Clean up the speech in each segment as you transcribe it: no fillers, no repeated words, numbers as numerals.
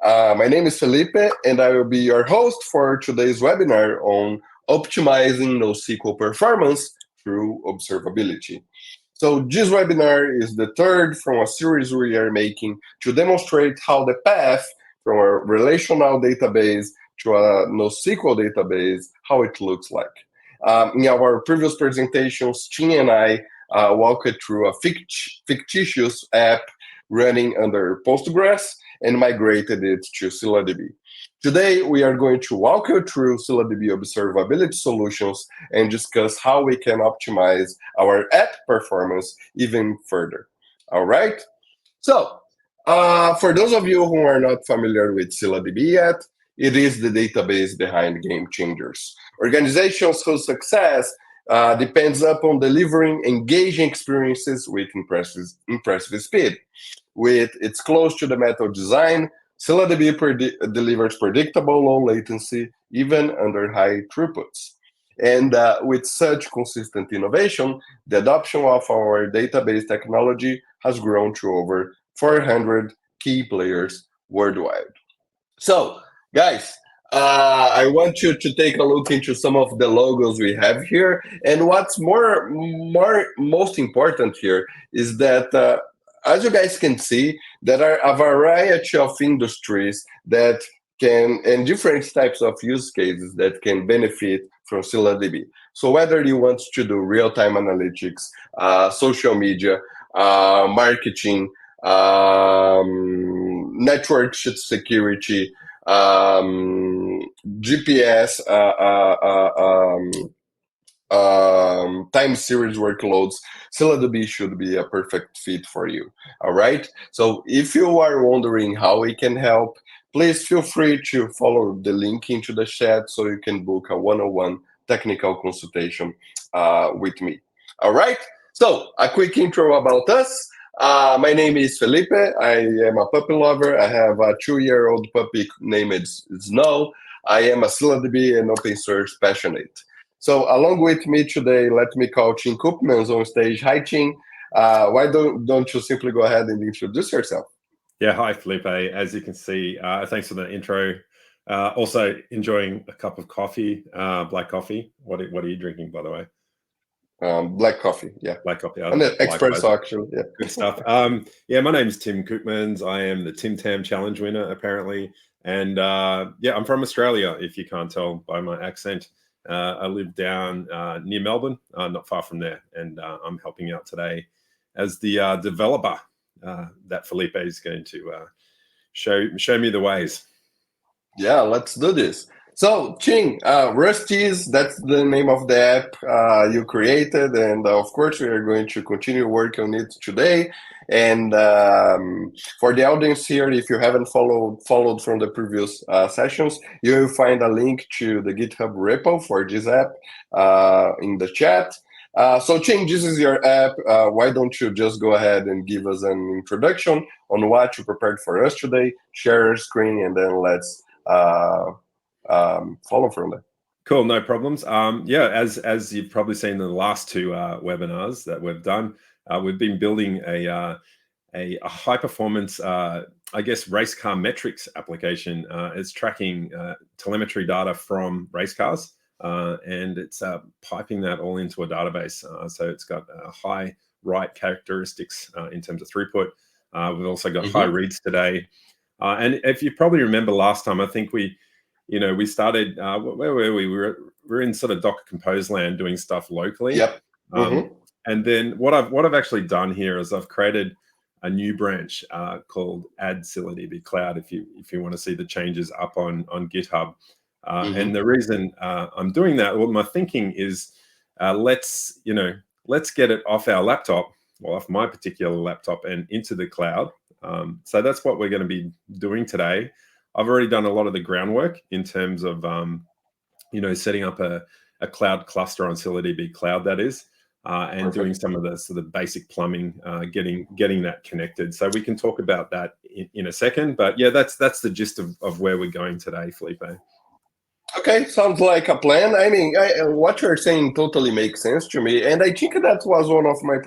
My name is Felipe, and I will be your host for today's webinar on optimizing NoSQL performance through observability. So this webinar is the third from a series we are making to demonstrate how the path from a relational database to a NoSQL database, how it looks like. In our previous presentations, Tim and I walked through a fictitious app running under Postgres and migrated it to ScyllaDB. Today, we are going to walk you through ScyllaDB observability solutions and discuss how we can optimize our app performance even further. All right? So, for those of you who are not familiar with ScyllaDB yet, it is the database behind Game Changers. Organizations whose success depends upon delivering engaging experiences with impressive speed. With its close to the metal design, ScyllaDB delivers predictable low latency even under high throughputs. And with such consistent innovation, the adoption of our database technology has grown to over 400 key players worldwide. So, guys, I want you to take a look into some of the logos we have here. And what's most important here is that, as you guys can see, there are a variety of industries that can, and different types of use cases that can benefit from ScyllaDB. So whether you want to do real-time analytics, social media, marketing, network security, GPS, time series workloads, ScyllaDB should be a perfect fit for you. All right. So if you are wondering how we can help, please feel free to follow the link into the chat so you can book a one-on-one technical consultation with me. All right. So a quick intro about us. My name is Felipe. I am a puppy lover. I have a 2-year-old puppy named Snow. I am a ScyllaDB and open source passionate. So along with me today, let me call Tim Koopmans on stage. Hi, Tim. Why don't you simply go ahead and introduce yourself? Yeah, hi, Felipe. As you can see, thanks for the intro. Also enjoying a cup of coffee, black coffee. What are you drinking, by the way? Black coffee, yeah. Black coffee. And espresso, actually, yeah. Good stuff. Yeah, my name is Tim Koopmans. I am the Tim Tam Challenge winner, apparently. And yeah, I'm from Australia, if you can't tell by my accent. I live down near Melbourne, not far from there. And I'm helping out today as the developer that Felipe is going to show me the ways. Yeah, let's do this. So, Ching, Rusty's, that's the name of the app you created. And of course, we are going to continue working on it today. And for the audience here, if you haven't followed from the previous sessions, you will find a link to the GitHub repo for this app in the chat. So, Ching, this is your app. Why don't you just go ahead and give us an introduction on what you prepared for us today, share your screen, and then let's follow from there. Cool, no problems. Yeah, as you've probably seen in the last two webinars that we've done, we've been building a high performance, I guess, race car metrics application. It's tracking telemetry data from race cars, and it's piping that all into a database. So it's got high write characteristics in terms of throughput. We've also got high reads today. And if you probably remember last time, I think we started, where were we? We're in sort of Docker Compose land doing stuff locally. Yep. And then what I've actually done here is I've created a new branch called Add ScyllaDB Cloud. If you want to see the changes up on GitHub, and the reason I'm doing that, well, my thinking is let's get it off our laptop, well, off my particular laptop, and into the cloud. So that's what we're going to be doing today. I've already done a lot of the groundwork in terms of, setting up a cloud cluster on ScyllaDB Cloud, that is, and doing some of the sort of basic plumbing, getting that connected. So we can talk about that in a second. But yeah, that's the gist of where we're going today, Felipe. Okay, sounds like a plan. I mean, what you're saying totally makes sense to me, and I think that was one of my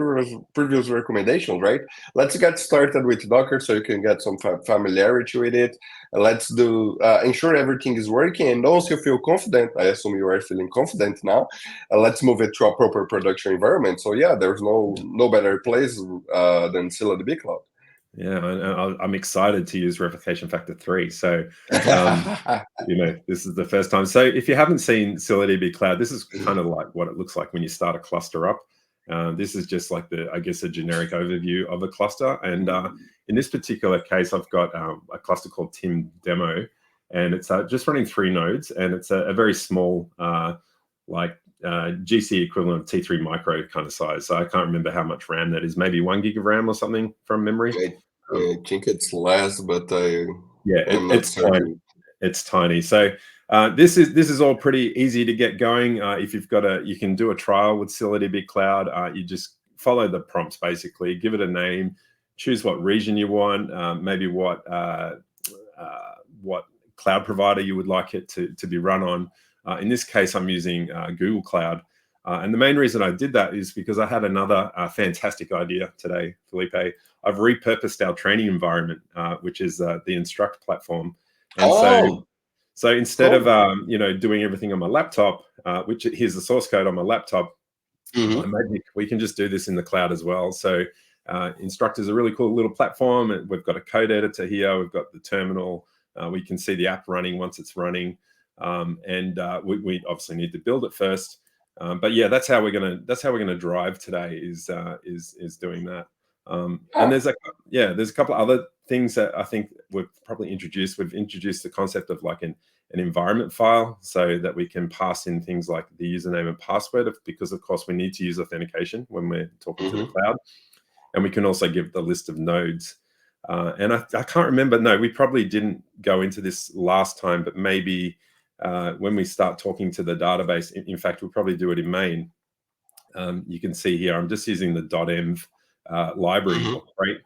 previous recommendations, right? Let's get started with Docker so you can get some familiarity with it. Let's do ensure everything is working, and once you feel confident, I assume you are feeling confident now. Let's move it to a proper production environment. So yeah, there's no better place than ScyllaDB Cloud. Yeah, I'm excited to use replication factor 3. So, this is the first time. So if you haven't seen ScyllaDB Cloud, this is kind of like what it looks like when you start a cluster up. This is just like a generic overview of a cluster. And in this particular case, I've got a cluster called Tim Demo, and it's just running 3 nodes, and it's a very small, GC equivalent of T3 micro kind of size. So I can't remember how much RAM that is, maybe 1 gig of RAM or something from memory. I think it's less, but it's tiny. It's tiny. So this is all pretty easy to get going. If you've got you can do a trial with ScyllaDB Cloud. You just follow the prompts basically. Give it a name. Choose what region you want. Maybe what cloud provider you would like it to be run on. In this case, I'm using Google Cloud. And the main reason I did that is because I had another fantastic idea today, Felipe. I've repurposed our training environment, which is the Instruct platform. And so instead of doing everything on my laptop, which here's the source code on my laptop, we can just do this in the cloud as well. So Instruct is a really cool little platform. We've got a code editor here. We've got the terminal. We can see the app running once it's running, and we obviously need to build it first. But yeah, that's how we're gonna drive today. Is doing that. And there's a couple of other things that I think we've probably introduced. We've introduced the concept of like an environment file, so that we can pass in things like the username and password, because of course we need to use authentication when we're talking to the cloud. And we can also give the list of nodes. And I can't remember. No, we probably didn't go into this last time, but maybe when we start talking to the database, in fact, we'll probably do it in main. You can see here, I'm just using the .env library,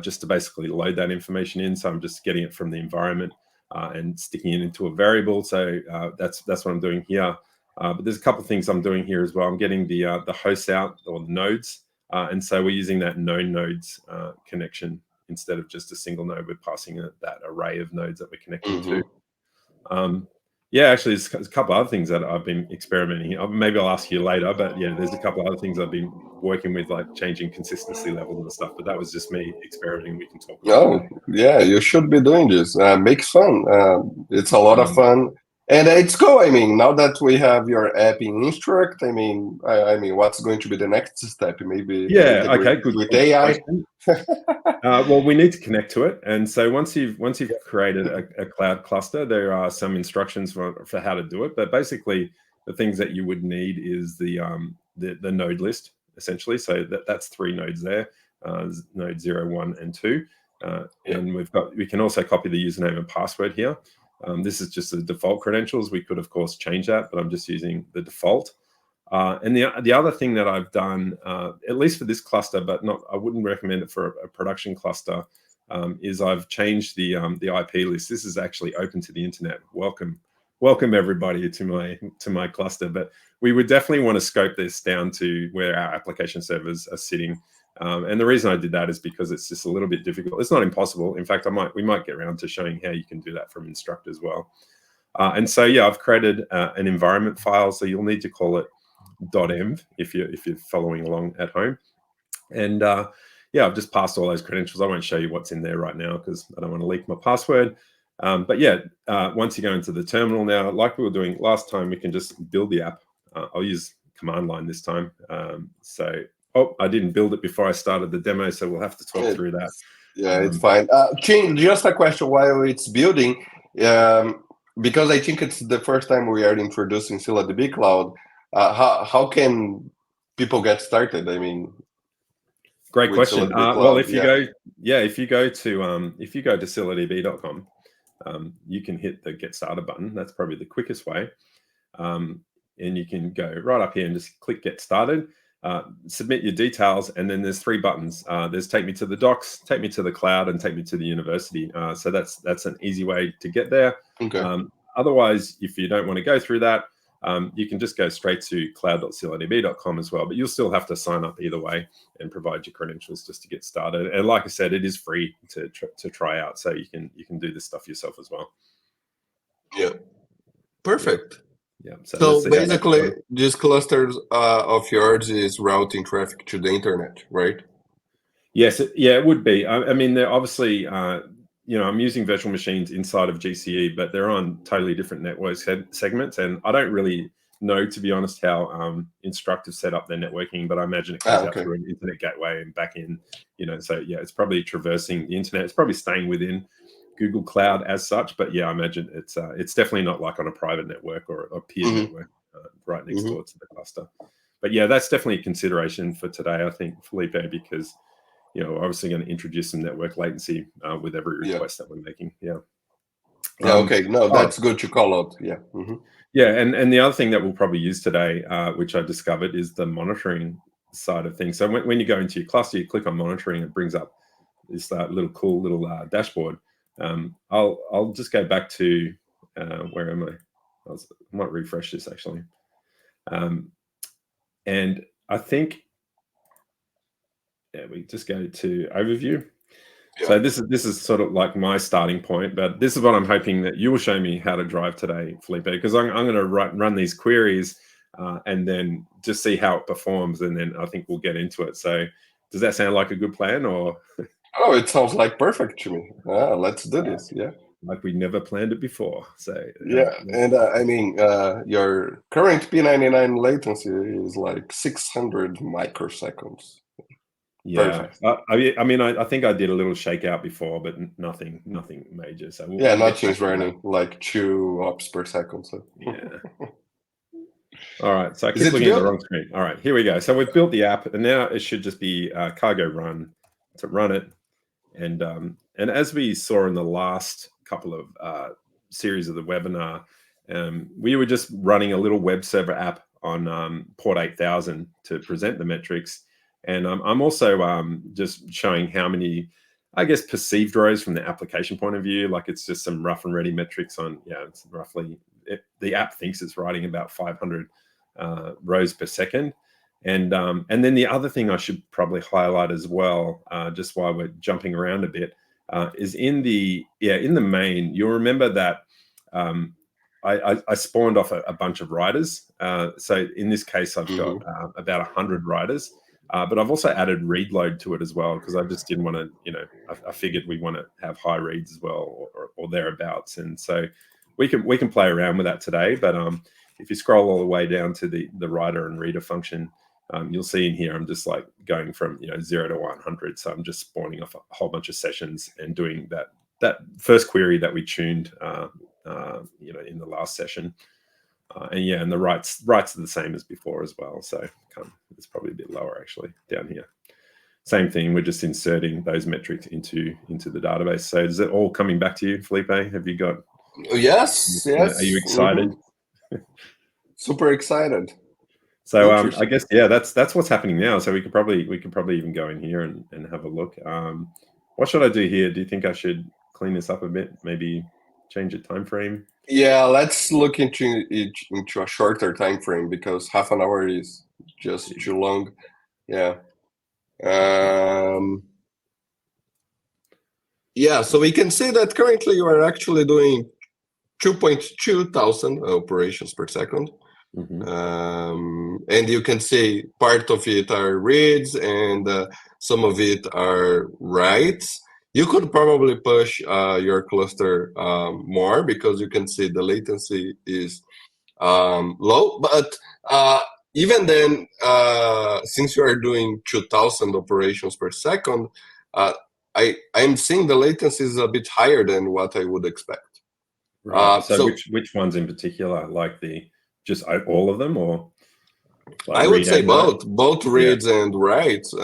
just to basically load that information in. So I'm just getting it from the environment and sticking it into a variable. So that's what I'm doing here. But there's a couple of things I'm doing here as well. I'm getting the hosts out, or the nodes. And so we're using that known nodes connection instead of just a single node. We're passing that array of nodes that we're connecting to. Actually, there's a couple of other things that I've been experimenting. Maybe I'll ask you later, but yeah, there's a couple of other things I've been working with, like changing consistency levels and stuff. But that was just me experimenting. We can talk about it. Yeah, you should be doing this. Makes fun. It's a lot of fun. And it's cool. I mean, now that we have your app in Instruct, I mean, what's going to be the next step? Maybe good with AI. Well, we need to connect to it, and so once you've created a cloud cluster, there are some instructions for how to do it. But basically, the things that you would need is the node list, essentially. So that's 3 nodes there, node 0, 1, and 2. And we can also copy the username and password here. This is just the default credentials. We could, of course, change that, but I'm just using the default. And the other thing that I've done, at least for this cluster, but I wouldn't recommend it for a production cluster, is I've changed the IP list. This is actually open to the internet. Welcome everybody to my cluster. But we would definitely want to scope this down to where our application servers are sitting. And the reason I did that is because it's just a little bit difficult. It's not impossible. In fact, we might get around to showing how you can do that from Instruct as well. And so yeah, I've created an environment file. So you'll need to call it .env if you're following along at home. And I've just passed all those credentials. I won't show you what's in there right now because I don't want to leak my password. But yeah, once you go into the terminal now, like we were doing last time, we can just build the app. I'll use command line this time. I didn't build it before I started the demo, so we'll have to talk through that. Yeah, it's fine. Chin, just a question while it's building, because I think it's the first time we are introducing ScyllaDB Cloud. How can people get started? I mean, great question. Well, if you go to ScyllaDB.com, you can hit the Get Started button. That's probably the quickest way. And you can go right up here and just click Get Started. Submit your details, and then there's 3 buttons. There's Take Me to the Docs, Take Me to the Cloud, and Take Me to the University. So that's an easy way to get there. Okay. Otherwise, if you don't want to go through that, you can just go straight to cloud.scilladb.com as well, but you'll still have to sign up either way and provide your credentials just to get started. And like I said, it is free to try out, so you can do this stuff yourself as well. Yeah, perfect. Yeah. So basically, these clusters of yours is routing traffic to the internet, right? Yes, it would be. I mean, they're obviously, I'm using virtual machines inside of GCE, but they're on totally different network segments, and I don't really know, to be honest, how Instructive set up their networking, but I imagine it comes out through an internet gateway and back in, so yeah, it's probably traversing the internet. It's probably staying within Google Cloud as such, but yeah, I imagine it's definitely not like on a private network or a peer network right next door to the cluster. But yeah, that's definitely a consideration for today, I think, Felipe, because we're obviously going to introduce some network latency with every request that we're making. Yeah. Yeah. Okay. No, that's good to call out. Yeah. Yeah, and the other thing that we'll probably use today, which I discovered, is the monitoring side of things. So when you go into your cluster, you click on monitoring, it brings up this cool little dashboard. I'll just go back to where am I? I might refresh this actually, and I think. Yeah, we just go to overview. Yeah. So this is sort of like my starting point, but this is what I'm hoping that you will show me how to drive today, Felipe, because I'm going to run these queries and then just see how it performs, and then I think we'll get into it. So does that sound like a good plan, or? Oh, it sounds like perfect to me. Let's do this. Yeah. Like we never planned it before. So yeah, and I mean, your current P99 latency is like 600 microseconds. Yeah, I mean, I think I did a little shakeout before, but nothing major. So yeah, nothing's running like 2 ops per second. So yeah. All right, so I keep looking at the wrong screen. All right, here we go. So we've built the app, and now it should just be cargo run to run it. And as we saw in the last couple of series of the webinar, we were just running a little web server app on port 8000 to present the metrics. And I'm also just showing how many, I guess, perceived rows from the application point of view. Like it's just some rough and ready metrics on, it's roughly, the app thinks it's writing about 500 rows per second. And then the other thing I should probably highlight as well, just while we're jumping around a bit, is in the main, you'll remember that I spawned off a bunch of writers. So in this case, I've got about 100 writers. But I've also added read load to it as well, because I just didn't want to, I figured we want to have high reads as well, or thereabouts. And so we can play around with that today. But if you scroll all the way down to the writer and reader function, you'll see in here I'm just like going from 0 to 100. So I'm just spawning off a whole bunch of sessions and doing that first query that we tuned, in the last session. And the rights are the same as before as well. So it's probably a bit lower actually down here. Same thing. We're just inserting those metrics into the database. So is it all coming back to you, Felipe? Have you got? Yes. Are you excited? Super excited. So I guess that's what's happening now. So we could probably even go in here and have a look. What should I do here? Do you think I should clean this up a bit? Maybe change the time frame? Yeah, let's look into a shorter time frame, because half an hour is just too long. Yeah. Yeah, so we can see that currently you are actually doing 2.2 thousand operations per second. And you can see part of it are reads and some of it are writes. You could probably push your cluster more, because you can see the latency is low. But even then, since you are doing 2,000 operations per second, I'm seeing the latency is a bit higher than what I would expect. Right. So which ones in particular? Like just all of them, or? Like I would say both reads and writes, they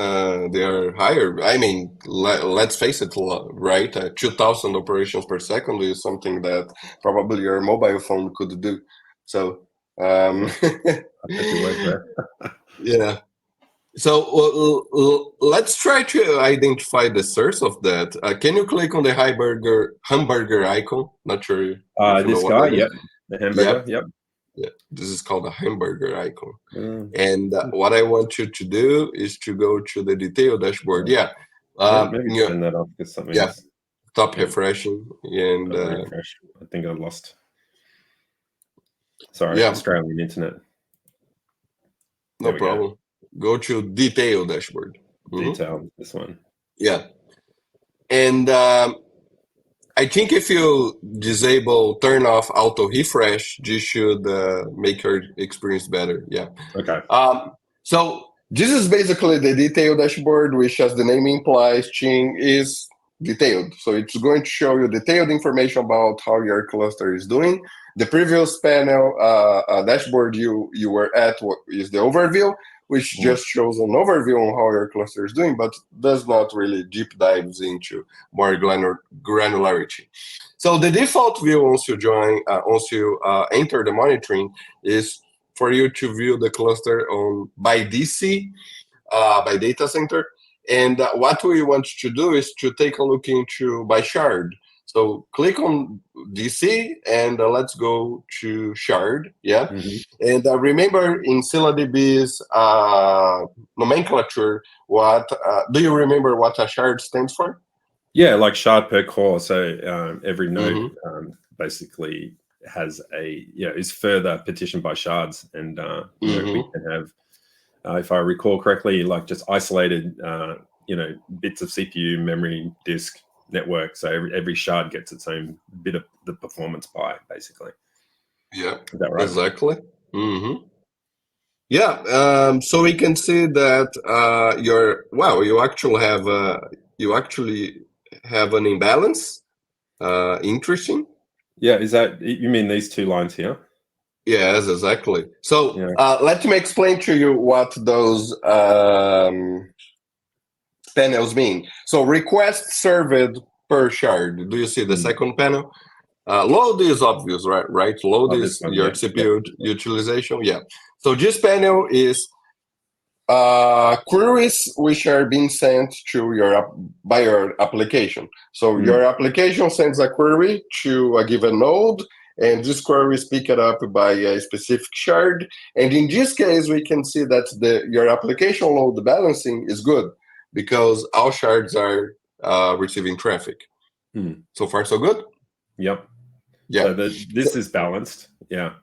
are higher. I mean, let's face it, right? 2,000 operations per second is something that probably your mobile phone could do. So, yeah. So let's try to identify the source of that. Can you click on the hamburger icon? Not sure if you know This what guy, that is. yep, the hamburger, Yep. yep. Yeah. This is called a hamburger icon. Mm, And what I want you to do is to go to the detail dashboard. Yeah. maybe Yeah. turn that off because Yeah. something's Stop refreshing and refresh. I think I lost. Sorry, yeah, Australian internet. no There we go. problem. Go to detail dashboard. Detail. This one. Yeah. And I think if you turn off auto refresh, this should make your experience better. Yeah. Okay. So this is basically the detail dashboard, which, as the name implies, Ching is detailed. So it's going to show you detailed information about how your cluster is doing. The previous panel dashboard you were at is the overview, which just shows an overview on how your cluster is doing, but does not really deep dives into more granularity. So the default view once you enter the monitoring is for you to view the cluster on by DC, by data center. And what we want to do is to take a look into by shard. So click on DC and let's go to shard. Yeah. Mm-hmm. And remember in ScyllaDB's nomenclature, what do you remember what a shard stands for? Yeah, like shard per core. So every node Mm-hmm. basically has is further partitioned by shards, and we can have, if I recall correctly, like just isolated bits of CPU, memory, disk, network. So every shard gets its own bit of the performance pie, basically. Yeah, Is that right? exactly. Mm-hmm. Yeah, so we can see that you actually have an imbalance. Interesting. Yeah, is that, you mean these two lines here? Yes, exactly. So let me explain to you what those panels mean. So request served per shard. Do you see the second panel? Load is obvious, right? Load is your CPU utilization. Yeah. So this panel is queries which are being sent to by your application. So your application sends a query to a given node, and this query is picked up by a specific shard. And in this case, we can see that your application load balancing is good because all shards are receiving traffic. So far, so good. Yep. Yeah. So this is balanced. Yeah.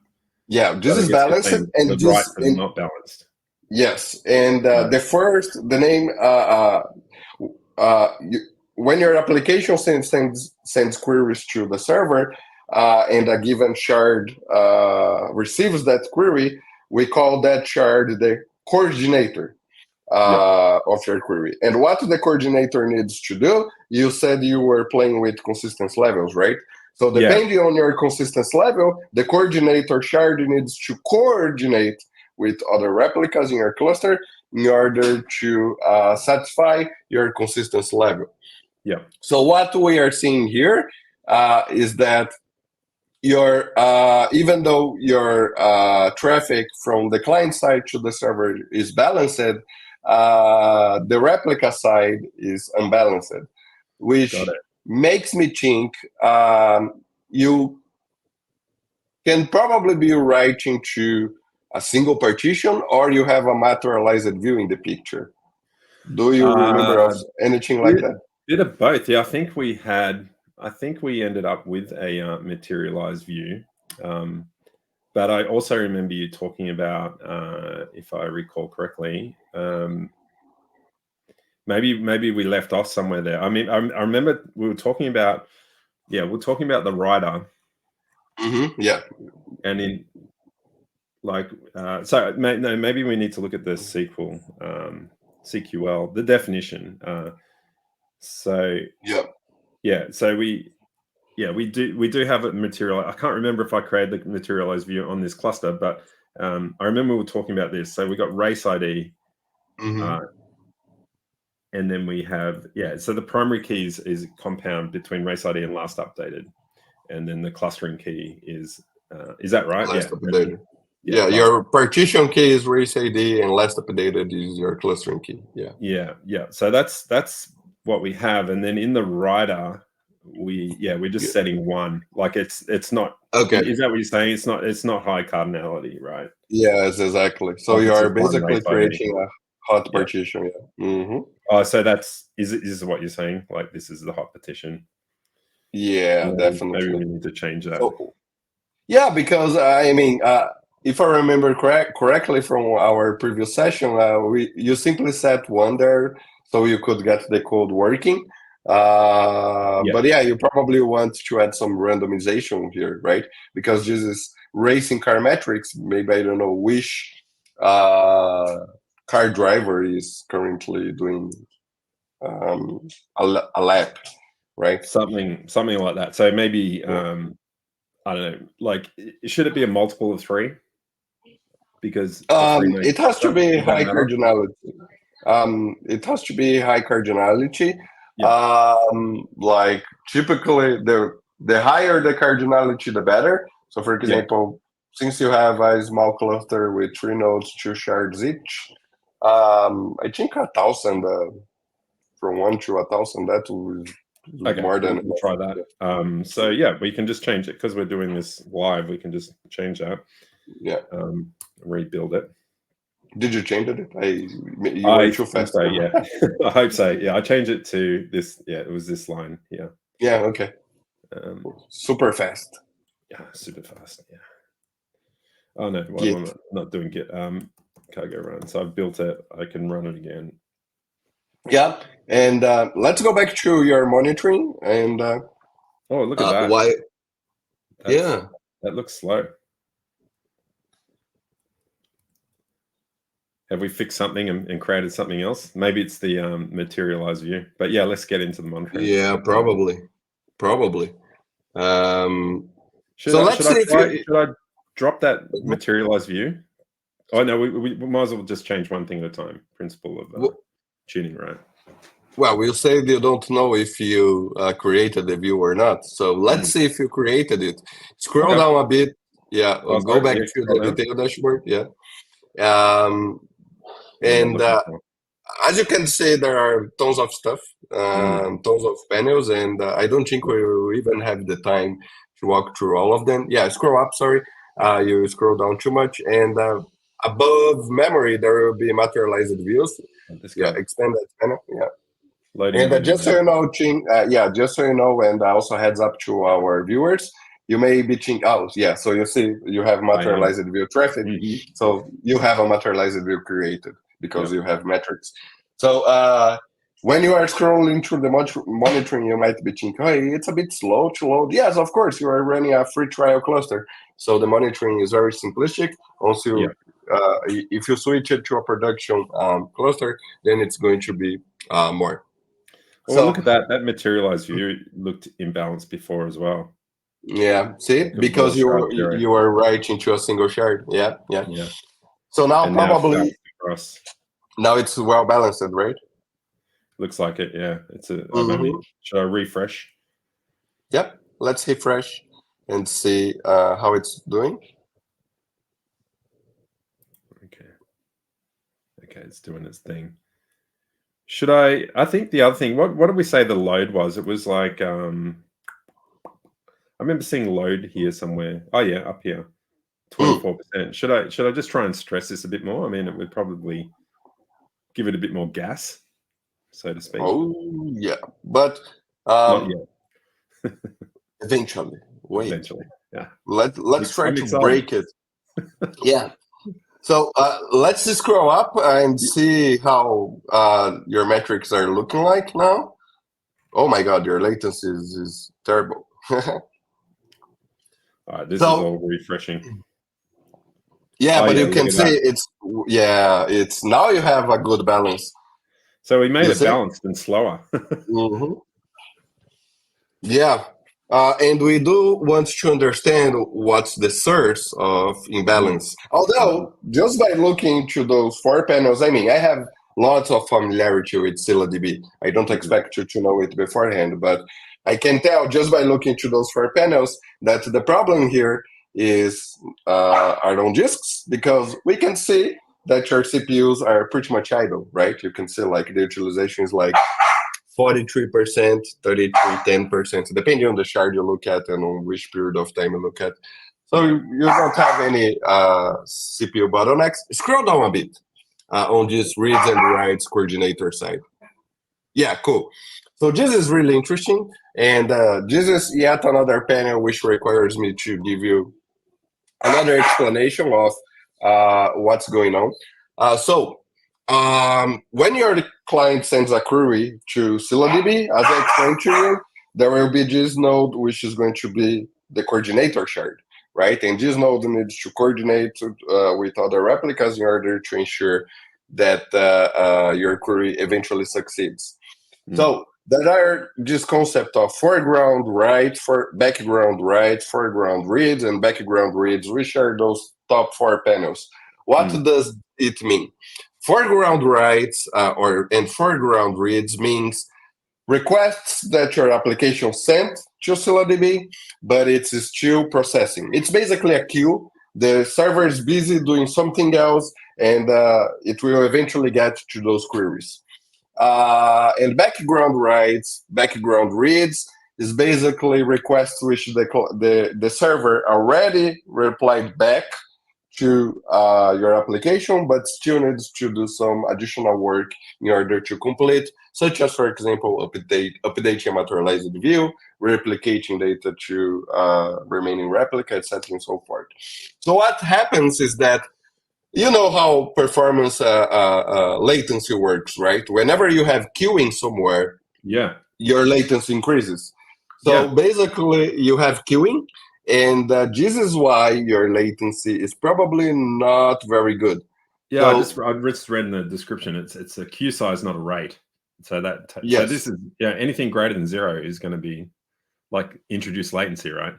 Yeah, this is balanced, and the right is not balanced. Yes, and the name when your application sends queries to the server and a given shard receives that query, we call that shard the coordinator of your query. And what the coordinator needs to do, you said you were playing with consistency levels, right? So depending on your consistency level, the coordinator shard needs to coordinate with other replicas in your cluster in order to satisfy your consistency level. Yeah. So what we are seeing here is that even though your traffic from the client side to the server is balanced, the replica side is unbalanced, which makes me think you can probably be writing to a single partition, or you have a materialized view in the picture. Do you remember of anything like that? Bit of both. Yeah, I think we ended up with a materialized view. But I also remember you talking about, if I recall correctly, maybe we left off somewhere there. I mean, I remember we were talking about, the writer. Mm-hmm. Yeah. And in maybe we need to look at the CQL, the definition. So we do have a material. I can't remember if I created the materialized view on this cluster, but I remember we were talking about this. So we got race ID, and then we have so the primary key is compound between race ID and last updated, and then the clustering key is that right? Last updated. Yeah, your partition key is race ID, and last updated is your clustering key. Yeah. So that's what we have, and then in the writer, we're just setting 1. Like it's not. Okay. Is that what you're saying? It's not high cardinality, right? Yes, exactly. So Like you it's are just one basically race ID. creating a hot partition. Yeah. Mm-hmm. Oh, so is what you're saying? Like this is the hot partition. Yeah, definitely. Maybe we need to change that. So, yeah, because I mean, if I remember correctly from our previous session, you simply set 1 there so you could get the code working. But yeah, you probably want to add some randomization here, right? Because this is racing car metrics. Maybe I don't know which car driver is currently doing a lap, right? Something like that. So maybe I don't know. Like, should it be a multiple of 3? Because it has to be high matter? cardinality. It has to be high cardinality. Yeah. Like typically, the higher the cardinality, the better. So, for example, since you have a small cluster with 3 nodes, 2 shards each, I think 1,000 from 1 to 1,000. That was more than we'll try that. So yeah, we can just change it because we're doing this live. We can just change that. Yeah. Rebuild it. Did you change it? You were too fast. So, yeah. I hope so. Yeah, I changed it to this. Yeah, it was this line. Yeah. Yeah. Okay. Super fast. Yeah, super fast. Yeah. Oh no, I'm not doing Git. Cargo run. So I've built it. I can run it again. Yeah, and let's go back to your monitoring and. Oh, look at that! Why? That looks slow. Have we fixed something and created something else? Maybe it's the materialized view. But yeah, let's get into the monitoring. Yeah, probably. Should I drop that materialized view? Oh no, we might as well just change one thing at a time. Principle of tuning, right? Well, we'll say you don't know if you created the view or not. So let's see if you created it. Scroll down a bit. Yeah, go back to the detail dashboard. Yeah. And as you can see, there are tons of stuff, tons of panels, and I don't think we will even have the time to walk through all of them. Yeah, scroll up, sorry. You scroll down too much. And above memory, there will be materialized views. Expand that panel. Yeah. Loading and just so you know, Ching, just so you know, and also heads up to our viewers, you may be thinking, so you see, you have materialized view traffic. So you have a materialized view created because you have metrics. So when you are scrolling through the monitoring, you might be thinking, hey, it's a bit slow to load. Yes, of course, you are running a free trial cluster. So the monitoring is very simplistic. Also, if you switch it to a production cluster, then it's going to be more. Well, look at that. That materialized view looked imbalanced before as well. Yeah, see, because you are right into a single shard. Yeah. So now probably now it's well balanced, right? Looks like it. Yeah, it's should I refresh? Yep. Let's refresh and see how it's doing. Okay, it's doing its thing. Should I think the other thing, what did we say the load was? It was like, I remember seeing load here somewhere. Oh yeah, up here, 24%. Should I just try and stress this a bit more? I mean, it would probably give it a bit more gas, so to speak. Oh yeah, but not yet. Eventually, wait. Eventually, yeah. Let's try to break it. Yeah. So let's just scroll up and see how your metrics are looking like now. Oh my God, your latency is terrible. All right, this is all refreshing. Yeah, but you can see it's now you have a good balance. So we made it balanced and slower. Yeah. And we do want to understand what's the source of imbalance. Although, just by looking to those 4 panels, I mean, I have lots of familiarity with ScyllaDB. I don't expect you to know it beforehand, but I can tell just by looking to those 4 panels that the problem here is are on disks, because we can see that your CPUs are pretty much idle, right? You can see like the utilization is like 43%, 33, 10%, depending on the shard you look at and on which period of time you look at. So you don't have any CPU bottlenecks. Scroll down a bit on this reads and writes coordinator side. Yeah, cool. So this is really interesting. And this is yet another panel which requires me to give you another explanation of what's going on. When your client sends a query to ScyllaDB, as I explained to you, there will be this node which is going to be the coordinator shard, right? And this node needs to coordinate with other replicas in order to ensure that your query eventually succeeds. So there are this concept of foreground write, background write, foreground reads, and background reads, which are those top four panels. What does it mean? Foreground writes and foreground reads means requests that your application sent to ScyllaDB, but it's still processing. It's basically a queue. The server is busy doing something else, and it will eventually get to those queries. And background writes, background reads is basically requests which the server already replied back to your application, but still needs to do some additional work in order to complete, such as, for example, updating a materialized view, replicating data to remaining replica, etc., and so forth. So what happens is that you know how performance latency works, right? Whenever you have queuing somewhere, your latency increases. So basically, you have queuing, and this is why your latency is probably not very good. Yeah, so, I just read in the description. It's a queue size, not a rate. So so this is anything greater than 0 is going to be like introduce latency, right?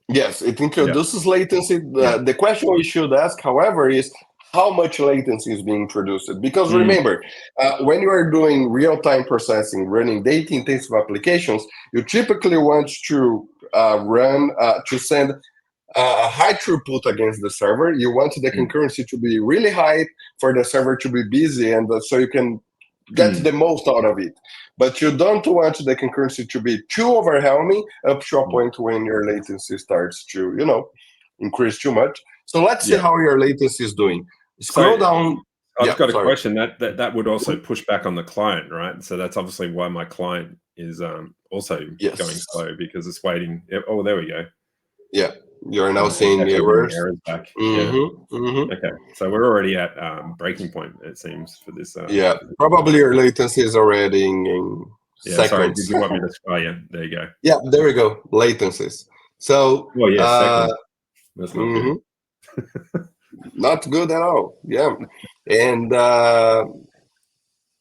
Yes, it introduces latency. The question we should ask, however, is how much latency is being introduced? Because remember, when you are doing real-time processing, running data-intensive applications, you typically want to send a high throughput against the server. You want the concurrency to be really high for the server to be busy, and so you can get the most out of it. But you don't want the concurrency to be too overwhelming up to a point when your latency starts to, increase too much. So let's see how your latency is doing. Scroll down. I've got a question. That would also push back on the client, right? So that's obviously why my client is also going slow, because it's waiting. Oh, there we go. Yeah, you're now seeing errors back. Okay, so we're already at breaking point, it seems, for this. Probably your latency is already in seconds. Sorry, did you want me to? Oh, yeah, there you go. Yeah, there we go. Latencies. So. Seconds. That's not good. Not good at all. Yeah, and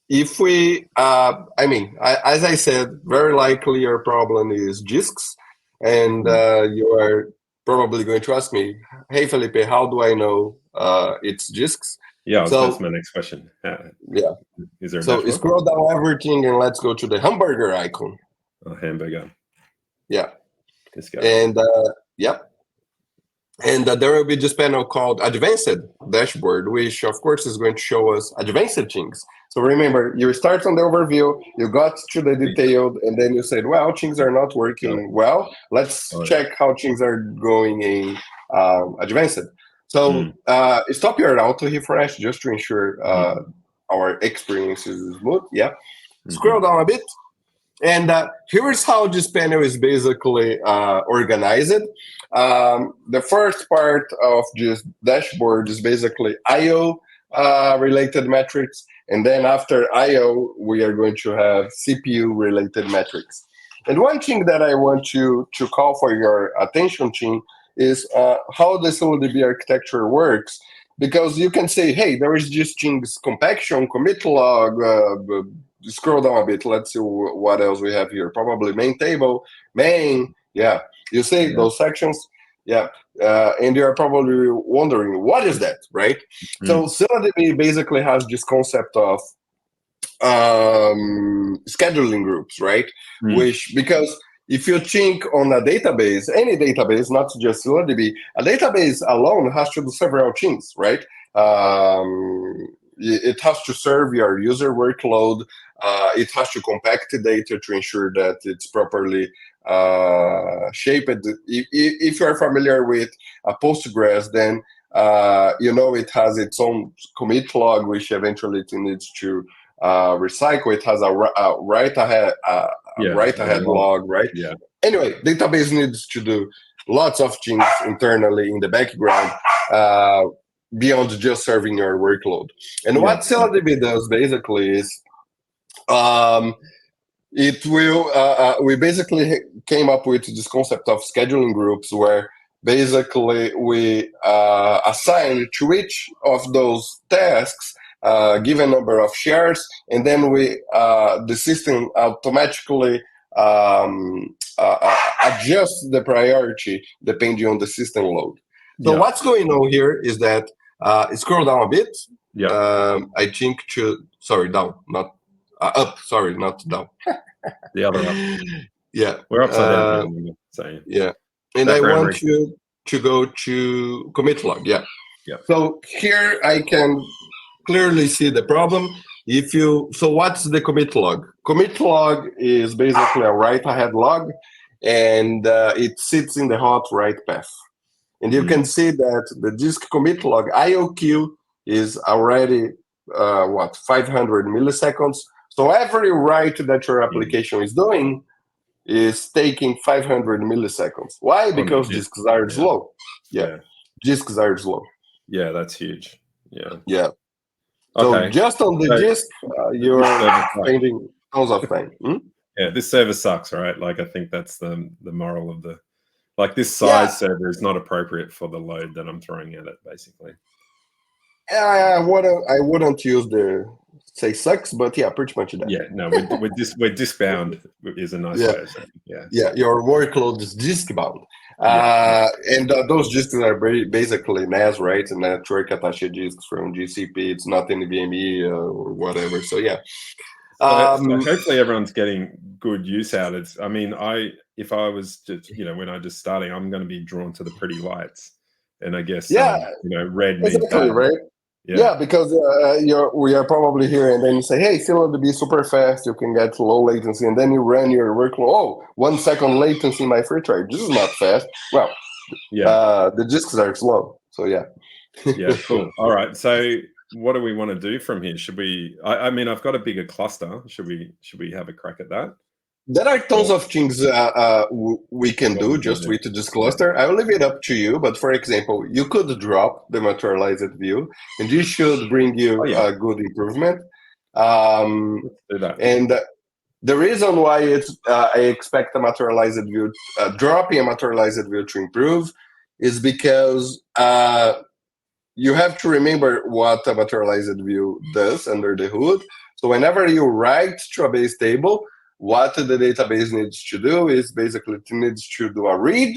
if we, as I said, very likely your problem is disks, and you are probably going to ask me, "Hey, Felipe, how do I know it's disks?" Yeah, that's my next question. Is there a so scroll down everything and let's go to the hamburger icon. Hamburger. Yeah. This guy. And And there will be this panel called Advanced Dashboard, which of course is going to show us advanced things. So remember, you start on the overview, you got to the detailed, and then you said, well, things are not working well. Let's check how things are going in advanced. So stop your auto refresh just to ensure our experience is smooth. Yeah. Scroll down a bit. And here's how this panel is basically organized. The first part of this dashboard is basically I/O related metrics. And then after I/O, we are going to have CPU related metrics. And one thing that I want to call for your attention, team, is how the ScyllaDB architecture works. Because you can say, hey, there is this things compaction, commit log, scroll down a bit. Let's see what else we have here. Probably main table, main. Yeah, you see those sections. Yeah, and you're probably wondering what is that, right? So ScyllaDB basically has this concept of scheduling groups, right? Because if you think on a database, any database, not just ScyllaDB, a database alone has to do several things, right? It has to serve your user workload. It has to compact the data to ensure that it's properly shaped. If you're familiar with Postgres, then it has its own commit log, which eventually it needs to recycle. It has a write ahead log, right? Yeah. Anyway, database needs to do lots of things internally in the background beyond just serving your workload. And what ScyllaDB does basically is it will. We basically came up with this concept of scheduling groups where basically we assign to each of those tasks given number of shares, and then the system automatically adjusts the priority depending on the system load. So what's going on here is that scroll down a bit. I think down, not up. Sorry, not down. The other up. Yeah, we're upside down. Yeah, and I want you to go to commit log. Yeah. So here I can clearly see the problem. So what's the commit log? Commit log is basically a write ahead log, and it sits in the hot write path. And you can see that the disk commit log IOQ is already 500 milliseconds. So every write that your application is doing is taking 500 milliseconds. Why? Because disks are slow. Disks are slow. Yeah, that's huge. Yeah. So just on the disk, you're spending tons of time. Yeah, this server sucks, right? Like, I think that's the moral of the, like, this size server is not appropriate for the load that I'm throwing at it, basically. I wouldn't use the say sucks, but yeah, pretty much that. Yeah, no, we're disk bound is a nice way of saying it. Yeah, your workload is disk bound. And those disks are basically NAS, right? Network attached disks from GCP. It's not NVMe or whatever. So yeah. So hopefully everyone's getting good use out of it. I mean, if I was just, when I just starting, I'm going to be drawn to the pretty lights, and I guess red means exactly, bad. right? Yeah, because we are probably here, and then you say, hey, ScyllaDB super fast, you can get low latency, and then you run your workload. Oh, 1 second latency in my free trade. This is not fast. Well, the disks are slow. So yeah. Yeah, cool. All right. So what do we want to do from here? Should we? I mean, I've got a bigger cluster. Should we have a crack at that? There are tons of things we can do just with this cluster. I will leave it up to you. But for example, you could drop the materialized view, and this should bring you a good improvement. Let's do that. And the reason why I expect a materialized view, dropping a materialized view to improve, is because you have to remember what a materialized view does under the hood. So whenever you write to a base table, what the database needs to do is basically it needs to do a read,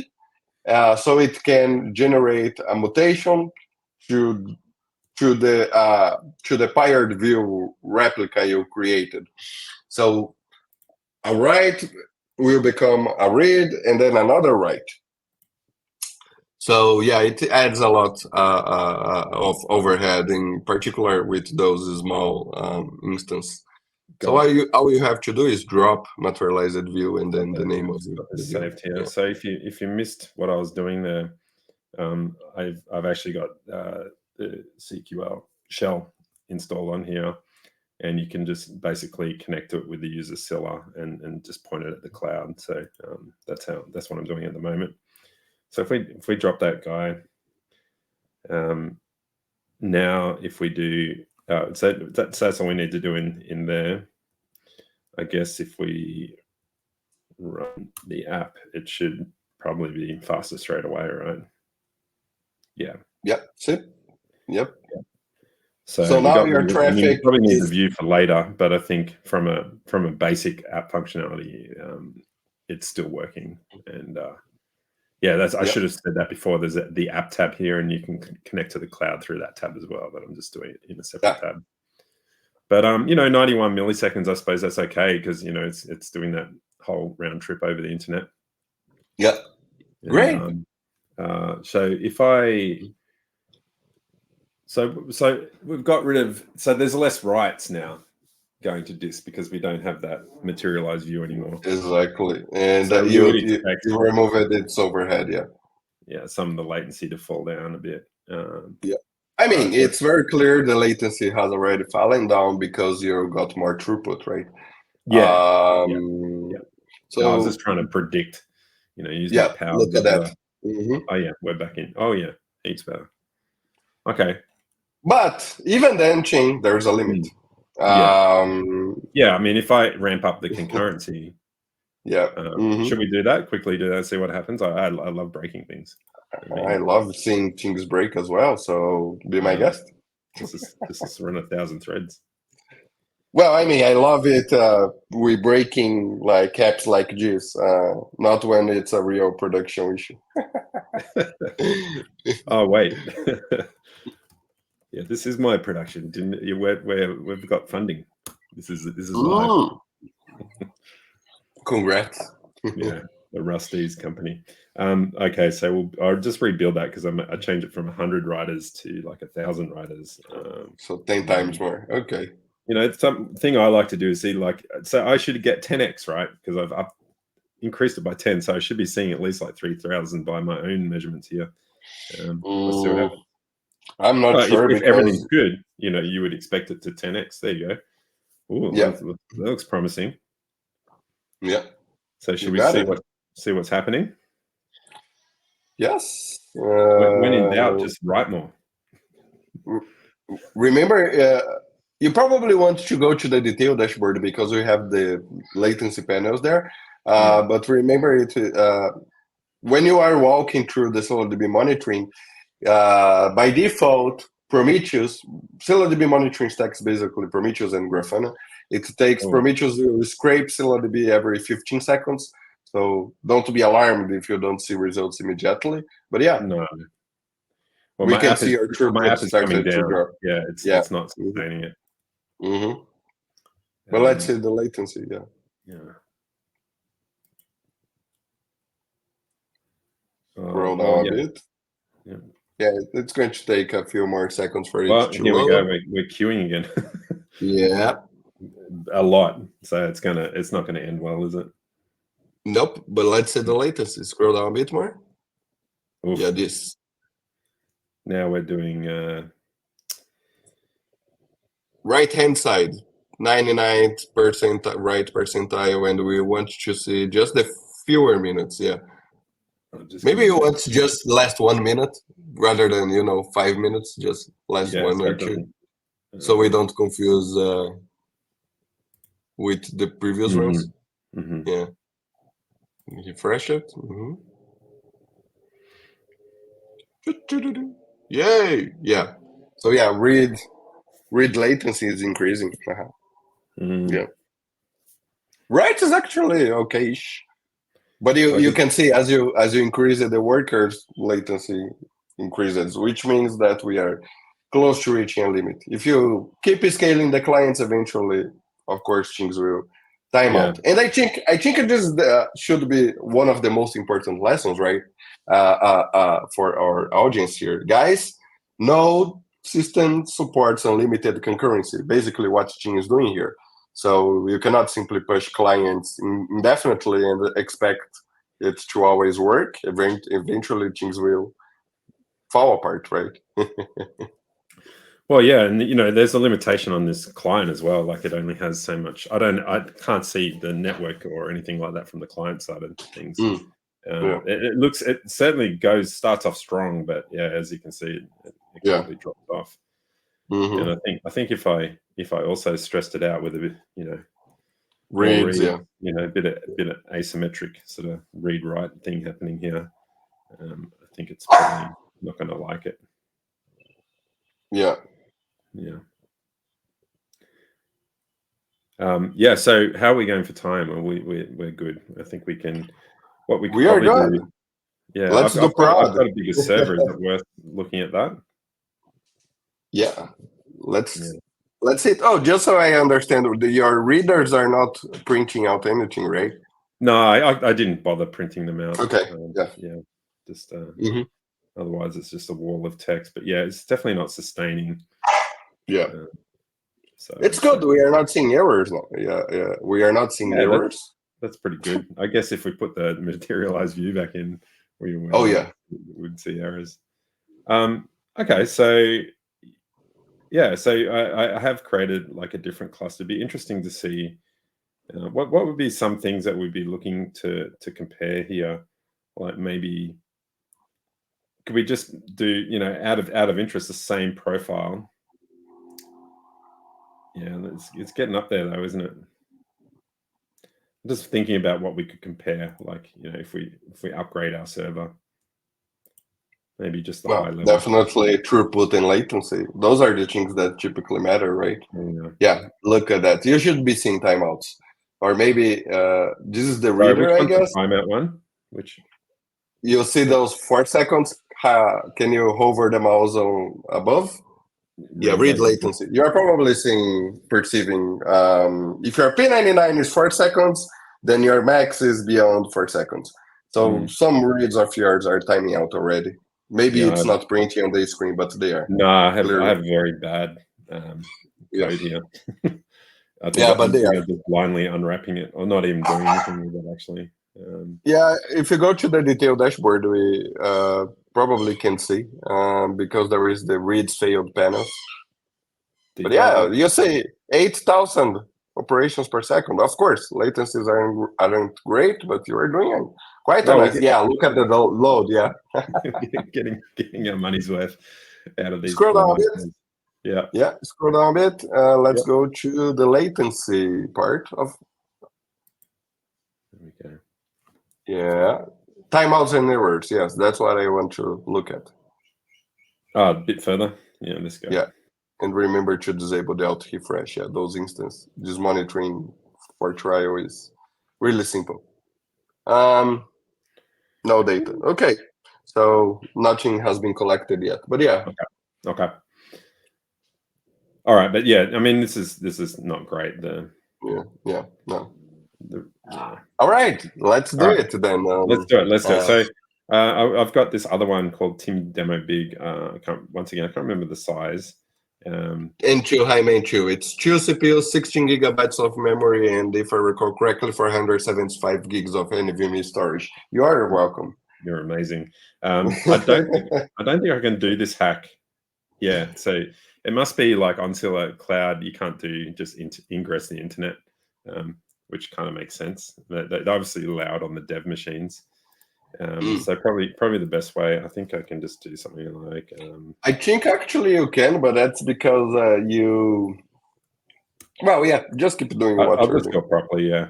so it can generate a mutation to the paired view replica you created. So a write will become a read and then another write. So yeah, it adds a lot of overhead, in particular with those small instances. So all you have to do is drop materialized view and then the name of the saved here. So if you missed what I was doing there, I've actually got the SQL shell installed on here, and you can just basically connect it with the user Scylla and just point it at the cloud. So that's what I'm doing at the moment. So if we drop that guy, now if we do, so that's all we need to do in there. I guess if we run the app, it should probably be faster straight away, right? Yeah. Yep. See? Yep. So now your traffic. You probably need the view for later, but I think from a basic app functionality, it's still working. And I should have said that before. There's the app tab here, and you can connect to the cloud through that tab as well. But I'm just doing it in a separate tab. But 91 milliseconds, I suppose that's okay because it's doing that whole round trip over the internet. Yeah. Great. So if I, so we've got rid of, so there's less writes now going to disk because we don't have that materialized view anymore. Exactly. And So you expect, remove its overhead. Yeah. Yeah, some of the latency to fall down a bit. Yeah. I mean, it's very clear the latency has already fallen down because you got more throughput, right? Yeah. So no, I was just trying to predict, use my power. Look at that. Mm-hmm. Oh yeah, we're back in. Oh yeah, heaps better. Okay. But even then, Ching, there's a limit. Yeah, I mean, if I ramp up the concurrency, should we do that? Quickly do that, see what happens? I love breaking things. I love seeing things break as well, so be my guest. This is run 1,000 threads. Well, I mean, I love it. We breaking like apps like this, not when it's a real production issue. Oh wait, yeah, this is my production. Didn't you? We've got funding. This is live. Congrats. Yeah, the Rusty's company. Okay, so I'll just rebuild that because I changed it from 100 writers to like 1,000 writers. So 10 times more. Okay. It's something I like to do is see so I should get 10x, right? Because I've increased it by 10, so I should be seeing at least like 3,000 by my own measurements here. Let's see what happens. I'm not sure if everything's good, you would expect it to 10x. There you go. Ooh, yeah, that looks promising. Yeah. So should we see what's happening? Yes. When in doubt, just write more. Remember, you probably want to go to the detail dashboard because we have the latency panels there. But remember it when you are walking through the ScyllaDB monitoring, by default, Prometheus, ScyllaDB monitoring stacks basically Prometheus and Grafana. It takes Prometheus to scrape ScyllaDB every 15 seconds. So don't be alarmed if you don't see results immediately. But yeah. No. Well, we can see our throughput is coming down. Yeah, it's not sustaining it. Mm-hmm. But let's see the latency. Yeah. Scroll down a bit. Yeah, it's going to take a few more seconds for it to here load. We go. We're queuing again. Yeah. A lot. So it's not gonna end well, is it? Nope. But let's see the latency. Scroll down a bit more. Oof. Yeah, this. Now we're doing right hand side, 99% right percentile, and we want to see just the fewer minutes. Yeah. Maybe you want to just last 1 minute rather than 5 minutes, just last 1 or 2, so we don't confuse with the previous ones. Yeah. Refresh it. Yay! Yeah. So yeah, read latency is increasing. Yeah. Write is actually okay-ish. But you can see as you increase it, the workers latency increases, which means that we are close to reaching a limit. If you keep scaling the clients, eventually, of course, things will time out. And I think this should be one of the most important lessons, right, for our audience here, guys. No system supports unlimited concurrency. Basically, what Tim is doing here. So you cannot simply push clients indefinitely and expect it to always work. Eventually, things will fall apart, right? Well, yeah, and there's a limitation on this client as well. Like it only has so much. I can't see the network or anything like that from the client side of things. It certainly starts off strong, but yeah, as you can see, it quickly drops off. And I think if I also stressed it out with a bit, reads, a bit of asymmetric sort of read write thing happening here, I think it's probably not going to like it. Yeah. So how are we going for time? We're good. I think we can. What we are good. Do, yeah, I've got a bigger server. Is it worth looking at that? Yeah. Let's see. Oh, just so I understand, your readers are not printing out anything, right? No, I didn't bother printing them out. Okay. Yeah. Yeah, just Hmm. otherwise it's just a wall of text. But yeah, it's definitely not sustaining. Yeah. Uh, It's good. We are not seeing errors now. Yeah. Yeah. We are not seeing yeah, errors. that's pretty good. I guess if we put the materialized view back in, we Oh yeah. would see errors. Okay, so yeah, so I have created like a different cluster. It'd be interesting to see what would be some things that we'd be looking to compare here. Like maybe could we just do, out of interest, the same profile? Yeah, it's getting up there though, isn't it? Just thinking about what we could compare, like if we upgrade our server, maybe just the high Well, level. definitely throughput and latency. Those are the things that typically matter, right? Yeah. Yeah. Look at that. You should be seeing timeouts, or maybe this is the Sorry, which reader, I one's the guess. timeout one? Which You'll see those 4 seconds. Can you hover the mouse on above? Yeah, read read latency? latency. You're probably perceiving. If your P99 is 4 seconds, then your max is beyond 4 seconds. So Mm, some reads of yours are timing out already. Maybe yeah, it's not printing on the screen, but they are no, I clearly. have very bad Yeah, code here. I think yeah, but I'm they are. just blindly unwrapping it, or not even doing anything with it actually. Yeah, if you go to the detail dashboard, we probably can see because there is the reads failed panels. But Detail yeah, dash. you say 8,000 operations per second. Of course, latencies aren't great, but you are doing quite a Oh, we're nice. Yeah, look at the load. Yeah, getting our money's worth out of these scroll poor down a bit. machines. Yeah. Yeah, scroll down a bit. Let's Yep. go to the latency part of. There we go. Yeah, timeouts and errors. Yes, that's what I want to look at. A bit further. Yeah, let's go. Yeah, and remember to disable the auto refresh. Yeah, those instances. This monitoring for trial is really simple. No data. Okay. So nothing has been collected yet. But yeah. Okay. All right, but yeah, I mean, this is not great. Yeah. No. Yeah. All right. Let's All do right, it then. let's do it. Let's do it. Uh, So, I've got this other one called Tim Demo Big. Once again, I can't remember the size. N2 high main 2. It's 2 CPUs, 16 gigabytes of memory, and if I recall correctly, 475 gigs of NVMe storage. You are welcome. You're amazing. I don't think I can do this hack. Yeah, so it must be like on Scylla Cloud. You can't do just ingress the internet, which kind of makes sense. They're obviously allowed on the dev machines. So probably the best way. I think I can just do something like. I think actually you can, but that's because you. Well, yeah. Just keep doing what I'll you're just doing. go properly. Yeah.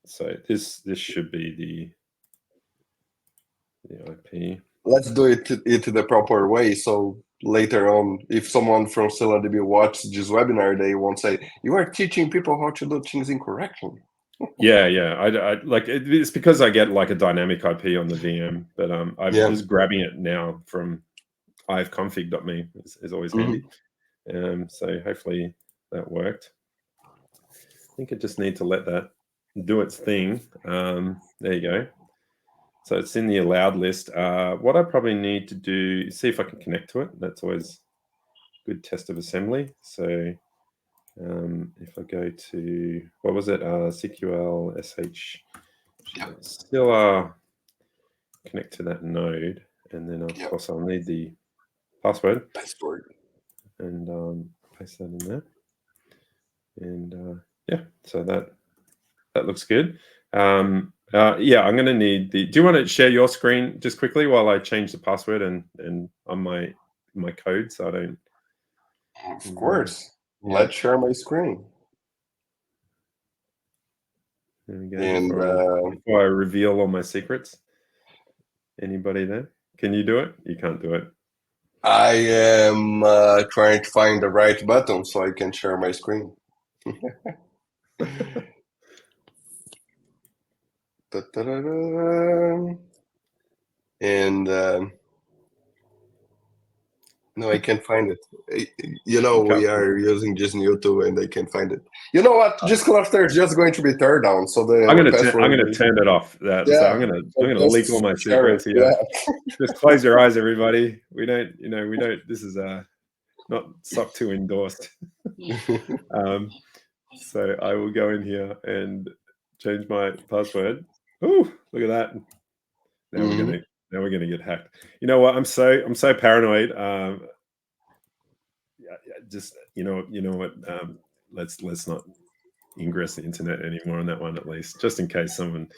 So this should be the IP. Let's do it the proper way. So later on, if someone from ScyllaDB watches this webinar, they won't say you are teaching people how to do things incorrectly. Yeah. I like it's because I get like a dynamic IP on the VM, but I'm just grabbing it now from iveconfig.me is always handy. So hopefully that worked. I think it just need to let that do its thing. There you go. So it's in the allowed list. What I probably need to do is see if I can connect to it. That's always a good test of assembly. So if I go to, what was it? CQL, SH, still connect to that node. And then of course I'll need the password. And paste that in there. And yeah, so that looks good. Yeah, I'm going to need the. Do you want to share your screen just quickly while I change the password and on my code so I don't. Of course. Yeah. Let's share my screen. There we go. And Before I reveal all my secrets. Anybody there? Can you do it? You can't do it. I am trying to find the right button so I can share my screen. And No, I can't find it. You know, Okay. we are using just YouTube, and I can't find it. You know what? Just cluster is just going to be turned down, so the I'm password. gonna turn it off. So Yeah, I'm gonna leak all just my share it. secrets here. Yeah. Just close your eyes, everybody. We don't. This is not SOC 2 endorsed. So I will go in here and change my password. Ooh, look at that. Now we're gonna get hacked. You know what? I'm so paranoid. Just you know what? Let's not ingress the internet anymore on that one, at least, just in case someone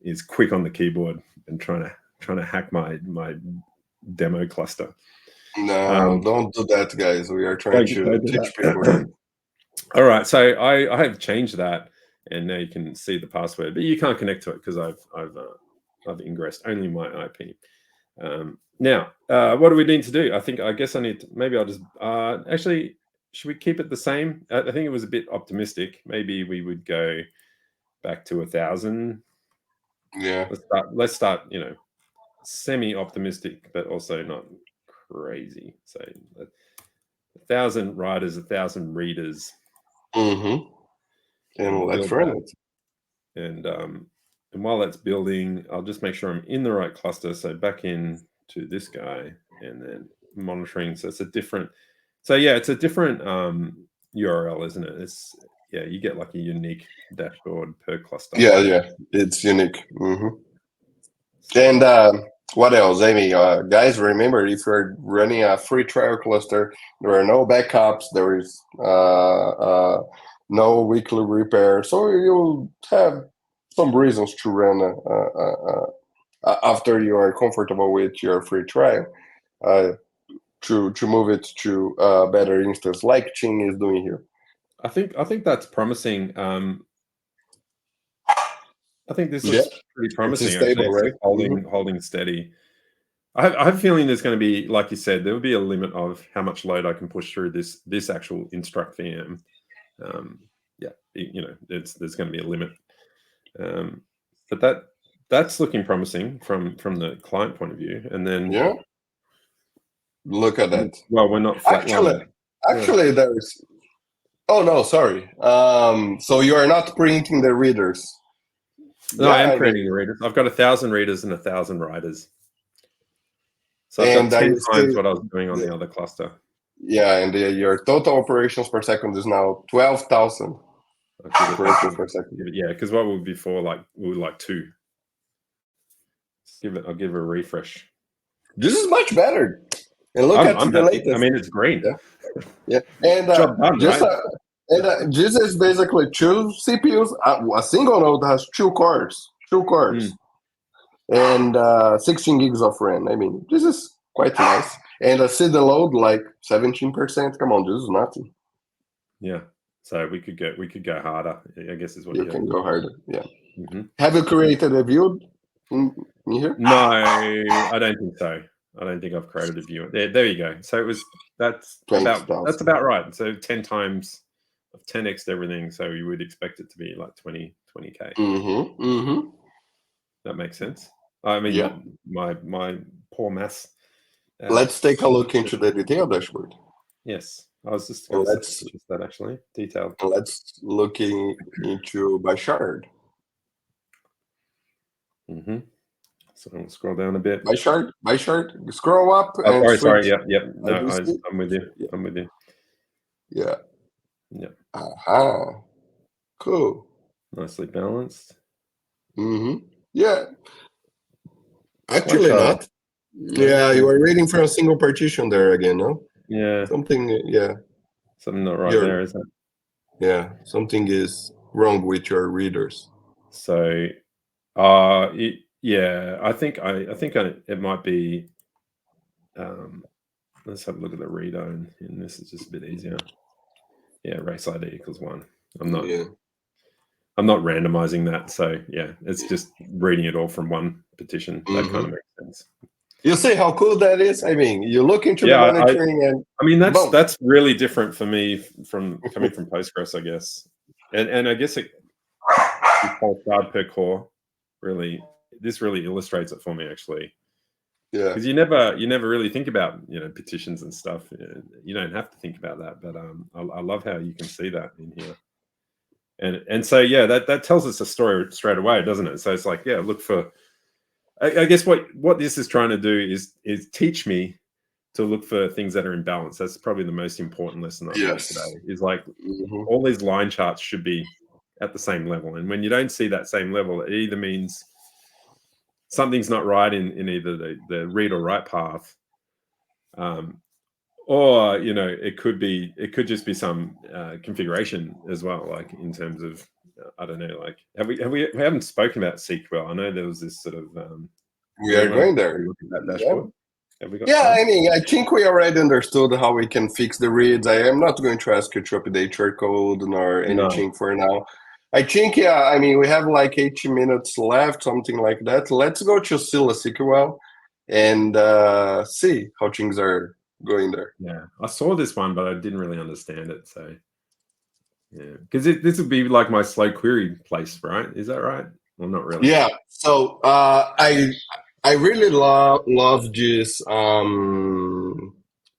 is quick on the keyboard and trying to hack my demo cluster. No, don't do that, guys. We are trying Don't to do teach that. people. All right, so I have changed that, and now you can see the password, but you can't connect to it because I've ingressed only my IP. Now, what do we need to do? I guess I need to, maybe I'll just actually, should we keep it the same? I think it was a bit optimistic. Maybe we would go back to 1,000. Yeah. Let's start, semi-optimistic, but also not crazy. So 1,000 writers, 1,000 readers. Mm-hmm. And We'll let's build run that. it. And while that's building, I'll just make sure I'm in the right cluster. So back in to this guy, and then monitoring. So it's a different URL, isn't it? You get like a unique dashboard per cluster. Yeah. It's unique. Mm-hmm. And what else, Amy? Guys, remember, if you're running a free trial cluster, there are no backups. There is no weekly repair, so you'll have some reasons to run after you are comfortable with your free trial. Uh, to move it to a better instance, like Ching is doing here. I think that's promising. I think this Yeah, looks pretty it's promising, actually. stable, It's right? just holding steady. I have a feeling there's going to be, like you said, there will be a limit of how much load I can push through this actual instruct VM. There's going to be a limit, but that's looking promising from the client point of view. And then Look at that. Well, we're not Actually, flatlining. actually, there's. Oh no, sorry. So you are not printing the readers. No, I am printing the readers. I've got 1,000 readers and 1,000 writers. So I've got 10 times what I was doing on the other cluster. Yeah, and your total operations per second is now 12,000 operations per second. Yeah, because what would before we were like 2. I'll give it a refresh. This is much better. And look at the happy. latest. I mean, it's green. Yeah. And job done, right? This is basically 2 CPUs. A single node has 2 cores, and 16 gigs of RAM. I mean, this is quite nice. And I see the load like 17%. Come on, this is nothing. Yeah. So we could go harder, I guess is what you can go harder. Yeah. Mm-hmm. Have you created a view in here? No, I don't think so. I don't think I've created a view. There you go. So that's about right. So 10 times of 10x everything. So you would expect it to be like 20K. Mm-hmm. That makes sense. I mean, yeah. My poor maths. Let's take a look into the detail dashboard. Yes, I was just going to suggest that actually. Detailed. Let's looking into by shard. Mm-hmm. So I'll scroll down a bit. By shard. Scroll up. Sorry. Yep. No, I'm with you. Yeah. I'm with you. Yeah. Yeah. Aha. Cool. Nicely balanced. Mm-hmm. Yeah. Actually, not. Yeah, you are reading from a single partition there again, no? Yeah. Something not right there, is it? Yeah, something is wrong with your readers. So, I think it might be. Let's have a look at the read own, and this is just a bit easier. Yeah, race ID equals 1. I'm not randomizing that, so yeah, it's just reading it all from one petition. That kind of makes sense. You see how cool that is? I mean, you look into the monitoring that's really different for me from coming from Postgres, I guess. And I guess per core this really illustrates it for me, actually. Yeah. Because you never really think about, you know, petitions and stuff. You don't have to think about that, but I love how you can see that in here. And so yeah, that tells us a story straight away, doesn't it? So it's like, yeah, look for. I guess what this is trying to do is teach me to look for things that are in balance. That's probably the most important lesson I've learned Yes. today. Is like Mhm. all these line charts should be at the same level, and when you don't see that same level, it either means something's not right in either the read or write path, or you know, it could just be some configuration as well, like in terms of I don't know, like we haven't spoken about SQL. I know there was this sort of We do we are want to going there. look at that Yeah. dashboard? Have we got Yeah, time? I mean, I think we already understood how we can fix the reads. I am not going to ask you to update your code nor No. anything for now. I think, yeah, I mean, we have like 80 minutes left, something like that. Let's go to ScyllaDB and see how things are going there. Yeah, I saw this one, but I didn't really understand it. So yeah, because this would be like my slow query place, right? Is that right? Well, not really. Yeah, so I really love this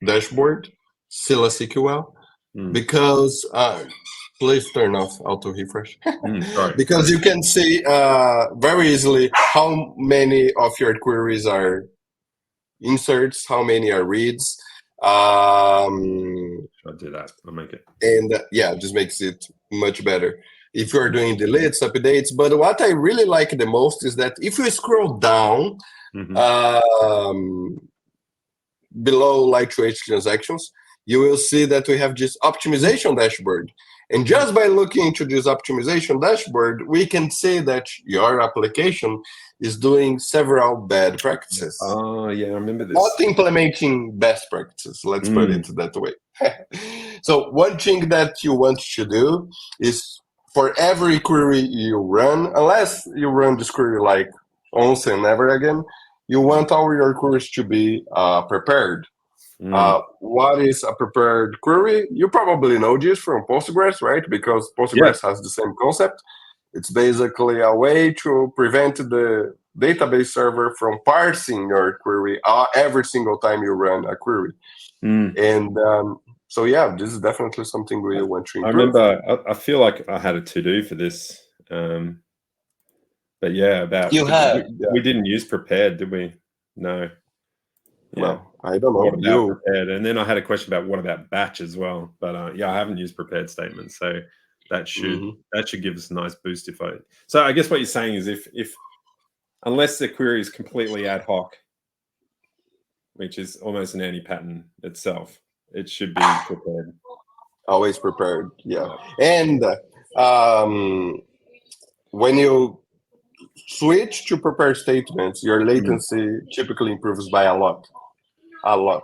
dashboard, ScyllaDB, Mm. because please turn off auto refresh. Sorry. Because you can see very easily how many of your queries are inserts, how many are reads, Should I do that? I'll make it. and yeah, it just makes it much better if you're doing deletes, updates. But what I really like the most is that if you scroll down Mhm. below like to H transactions, you will see that we have this optimization dashboard. And just by looking into this optimization dashboard, we can see that your application is doing several bad practices. Oh yeah, I remember this. Not implementing best practices, let's put it that way. So one thing that you want to do is for every query you run, unless you run this query like once and never again, you want all your queries to be prepared. What is a prepared query? You probably know this from Postgres, right? Because Yeah. Postgres has the same concept. It's basically a way to prevent the database server from parsing your query every single time you run a query. And so, yeah, this is definitely something we want to I improve. remember. I feel like I had a to-do for this. But yeah, You have, we didn't use prepared, did we? No. Yeah. well, I don't know. What about prepared? And then I had a question about what about batch as well. But yeah, I haven't used prepared statements, so that should give us a nice boost if I. So I guess what you're saying is if unless the query is completely ad hoc, which is almost an anti-pattern itself, it should be prepared. Always prepared, yeah. And when you switch to prepared statements, your latency typically improves by a lot. A lot.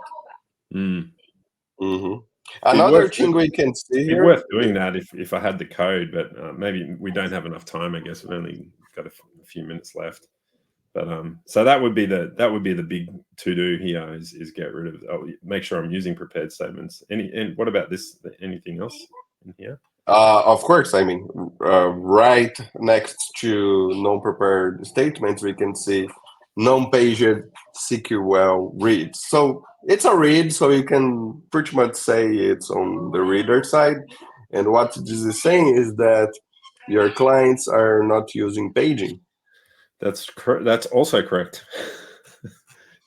Another thing we can see here. It'd be worth doing that if I had the code, but maybe we don't have enough time. I guess we've only got a few minutes left. But so that would be the big to do here is get rid of. Make sure I'm using prepared statements. And what about this? Anything else in here? Of course, I mean, right next to non-prepared statements, we can see non-paged SQL reads. So it's a read, so you can pretty much say it's on the reader side. And what this is saying is that your clients are not using paging. That's also correct.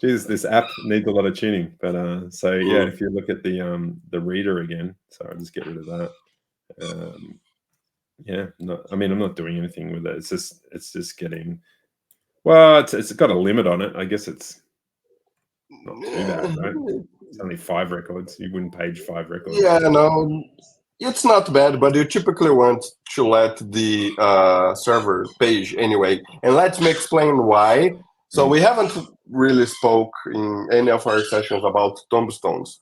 Jeez, this app needs a lot of tuning. But so yeah, if you look at the reader again, so I'll just get rid of that. Yeah, I mean, I'm not doing anything with it. It's just getting. Well, it's got a limit on it. I guess it's not too bad, right? It's only 5 records. You wouldn't page 5 records. Yeah, no, it's not bad, but you typically want to let the server page anyway. And let me explain why. So we haven't really spoke in any of our sessions about tombstones.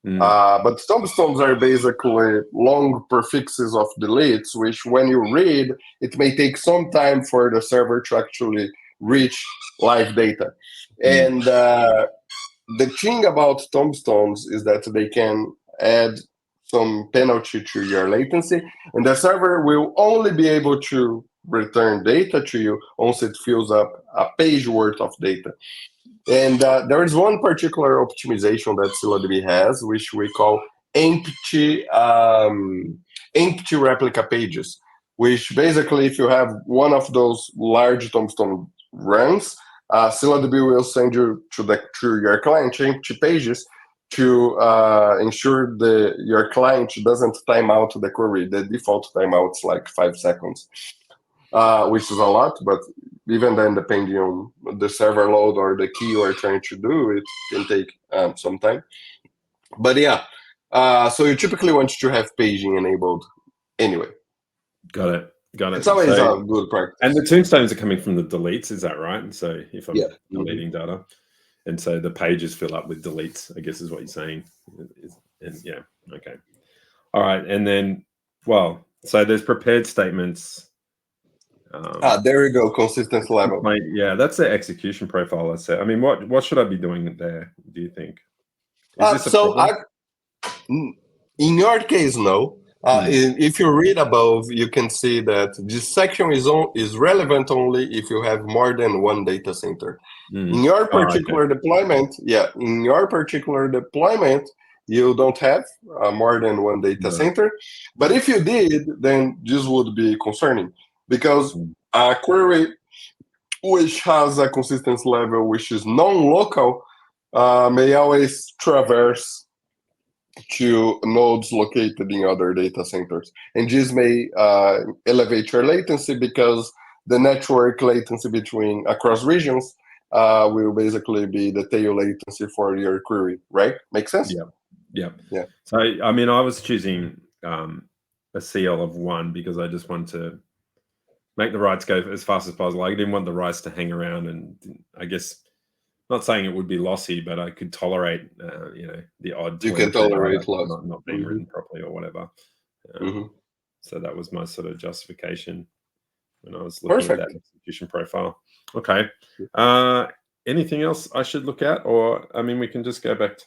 But tombstones are basically long prefixes of deletes, which when you read, it may take some time for the server to actually reach live data. And the thing about tombstones is that they can add some penalty to your latency, and the server will only be able to return data to you once it fills up a page worth of data. And there is one particular optimization that ScyllaDB has, which we call empty replica pages, which basically, if you have one of those large tombstone runs, ScyllaDB will send you to your client empty pages to ensure your client doesn't time out the query. The default timeout is like 5 seconds, which is a lot, but even then, depending on the server load or the key you are trying to do, it can take some time. But yeah, so you typically want to have paging enabled anyway. Got it. It's always a good practice. And the tombstones are coming from the deletes, is that right? So if I'm deleting data, and so the pages fill up with deletes, I guess is what you're saying. And yeah, okay. All right, and then, well, so there's prepared statements. There we go, consistency level. Yeah, that's the execution profile I said. I mean, what should I be doing there, do you think? Is this a problem? In your case, no. If you read above, you can see that this section is relevant only if you have more than one data center. In your particular deployment, you don't have more than one data center. But if you did, then this would be concerning, because a query which has a consistency level which is non-local may always traverse to nodes located in other data centers. And this may elevate your latency, because the network latency across regions will basically be the tail latency for your query, right? Make sense? Yeah. So, I mean, I was choosing a CL of 1 because I just want to make the writes go as fast as possible. I didn't want the writes to hang around, and I guess, not saying it would be lossy, but I could tolerate, the odd. You can tolerate loss, not being written properly or whatever. So that was my sort of justification when I was looking at that execution profile. Okay. Anything else I should look at, or I mean, we can just go back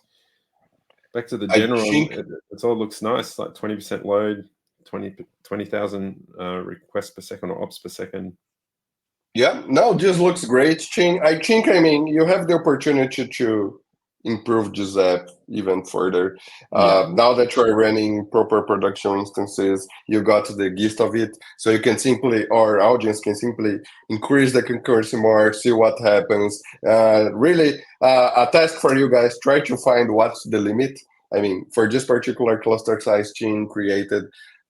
to the general. It all looks nice, like 20% load, 20,000 requests per second or ops per second. Yeah, no, this looks great, Ching. I think, I mean, you have the opportunity to improve this app even further. Now that you're running proper production instances, you got the gist of it. So you can our audience can simply increase the concurrency more, see what happens. Really, a task for you guys, try to find what's the limit. I mean, for this particular cluster size Ching created,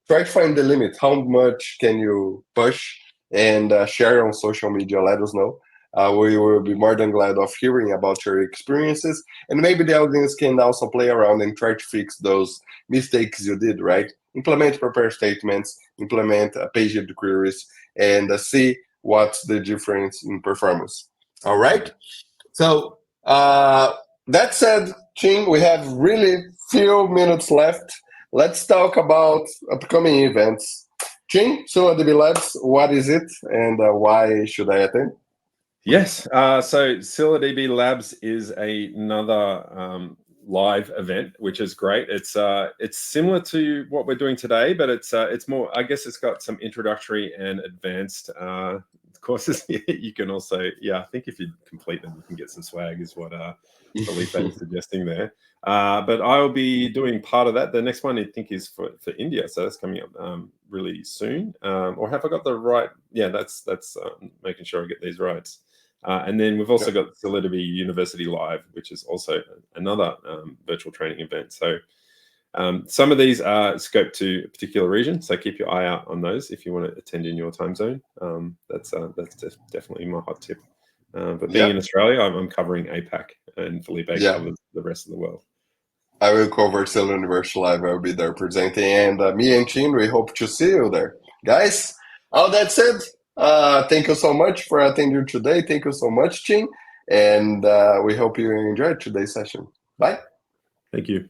try to find the limit. How much can you push? And share on social media, let us know. We will be more than glad of hearing about your experiences, and maybe the audience can also play around and try to fix those mistakes you did, right? Implement prepared statements, implement paged queries, and see what's the difference in performance. All right? So that said, Ching, we have really few minutes left. Let's talk about upcoming events. Ching, ScyllaDB Labs, what is it, and why should I attend? Yes, so ScyllaDB Labs is another live event, which is great. It's similar to what we're doing today, but it's more. I guess it's got some introductory and advanced courses. You can also, I think if you complete them, you can get some swag, is what Felipe is suggesting there. But I will be doing part of that. The next one I think is for India, so that's coming up really soon. Or have I got the right? Yeah, that's making sure I get these right. And then we've also got ScyllaDB University Live, which is also another virtual training event. So some of these are scoped to a particular region, so keep your eye out on those if you want to attend in your time zone. That's definitely my hot tip. But being in Australia, I'm covering APAC, and Felipe covers the rest of the world. I will cover Scylla Universal Live. I will be there presenting, and me and Ching, we hope to see you there. Guys, all that said, thank you so much for attending today. Thank you so much, Ching, and we hope you enjoyed today's session. Bye. Thank you.